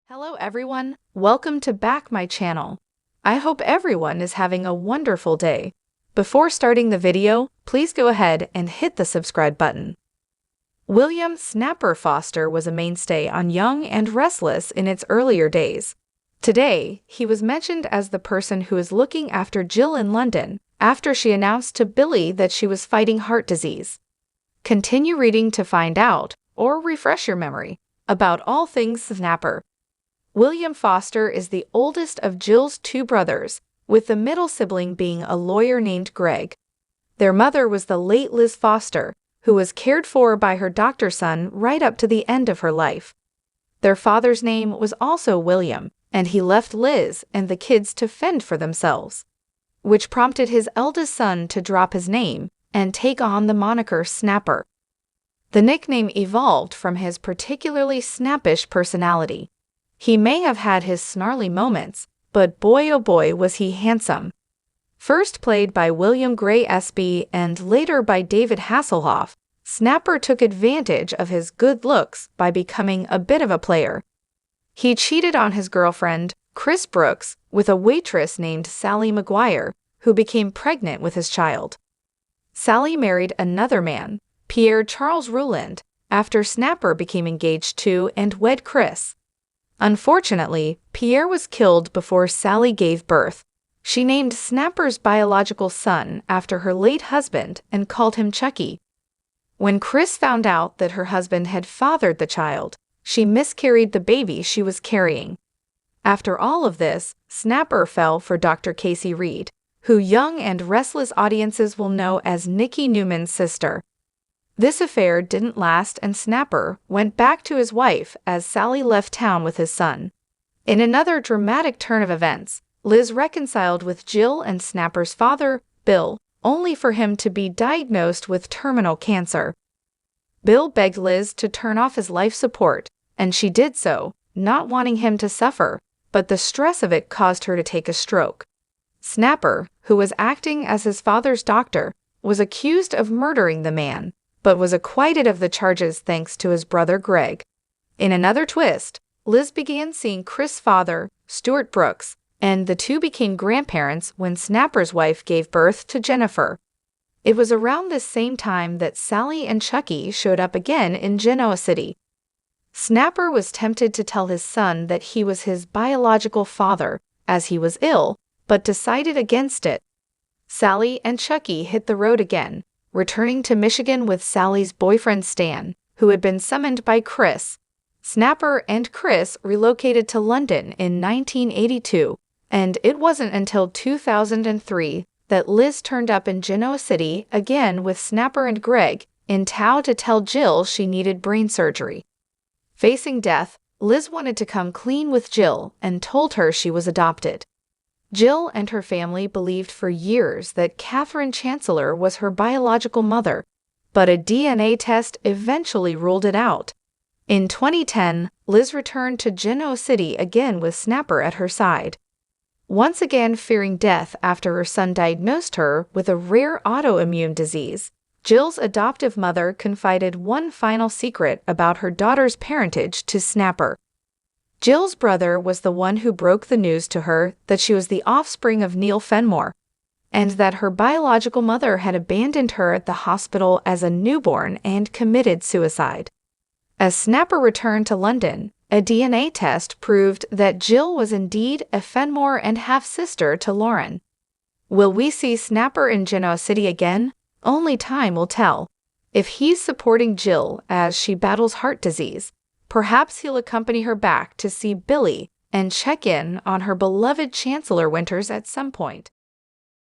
Hello everyone, welcome to back my channel. I hope everyone is having a wonderful day. Before starting the video, please go ahead and hit the subscribe button. William Snapper Foster was a mainstay on Young and Restless in its earlier days. Today, he was mentioned as the person who is looking after Jill in London after she announced to Billy that she was fighting heart disease. Continue reading to find out, or refresh your memory, about all things Snapper. William Foster is the oldest of Jill's two brothers, with the middle sibling being a lawyer named Greg. Their mother was the late Liz Foster, who was cared for by her doctor son right up to the end of her life. Their father's name was also William, and he left Liz and the kids to fend for themselves, which prompted his eldest son to drop his name and take on the moniker Snapper. The nickname evolved from his particularly snappish personality. He may have had his snarly moments, but boy oh boy was he handsome. First played by William Gray Espy and later by David Hasselhoff, Snapper took advantage of his good looks by becoming a bit of a player. He cheated on his girlfriend, Chris Brooks, with a waitress named Sally McGuire, who became pregnant with his child. Sally married another man, Pierre Charles Rouland, after Snapper became engaged to and wed Chris. Unfortunately, Pierre was killed before Sally gave birth. She named Snapper's biological son after her late husband and called him Chucky. When Chris found out that her husband had fathered the child, she miscarried the baby she was carrying. After all of this, Snapper fell for Dr. Casey Reed, who Young and Restless audiences will know as Nikki Newman's sister. This affair didn't last and Snapper went back to his wife as Sally left town with his son. In another dramatic turn of events, Liz reconciled with Jill and Snapper's father, Bill, only for him to be diagnosed with terminal cancer. Bill begged Liz to turn off his life support, and she did so, not wanting him to suffer, but the stress of it caused her to take a stroke. Snapper, who was acting as his father's doctor, was accused of murdering the man, but was acquitted of the charges thanks to his brother Greg. In another twist, Liz began seeing Chris' father, Stuart Brooks, and the two became grandparents when Snapper's wife gave birth to Jennifer. It was around this same time that Sally and Chucky showed up again in Genoa City. Snapper was tempted to tell his son that he was his biological father, as he was ill, but decided against it. Sally and Chucky hit the road again, returning to Michigan with Sally's boyfriend Stan, who had been summoned by Chris. Snapper and Chris relocated to London in 1982, and it wasn't until 2003 that Liz turned up in Genoa City again with Snapper and Greg in tow to tell Jill she needed brain surgery. Facing death, Liz wanted to come clean with Jill and told her she was adopted. Jill and her family believed for years that Catherine Chancellor was her biological mother, but a DNA test eventually ruled it out. In 2010, Liz returned to Genoa City again with Snapper at her side. Once again fearing death after her son diagnosed her with a rare autoimmune disease, Jill's adoptive mother confided one final secret about her daughter's parentage to Snapper. Jill's brother was the one who broke the news to her that she was the offspring of Neil Fenmore, and that her biological mother had abandoned her at the hospital as a newborn and committed suicide. As Snapper returned to London, a DNA test proved that Jill was indeed a Fenmore and half-sister to Lauren. Will we see Snapper in Genoa City again? Only time will tell. If he's supporting Jill as she battles heart disease, perhaps he'll accompany her back to see Billy and check in on her beloved Chancellor Winters at some point.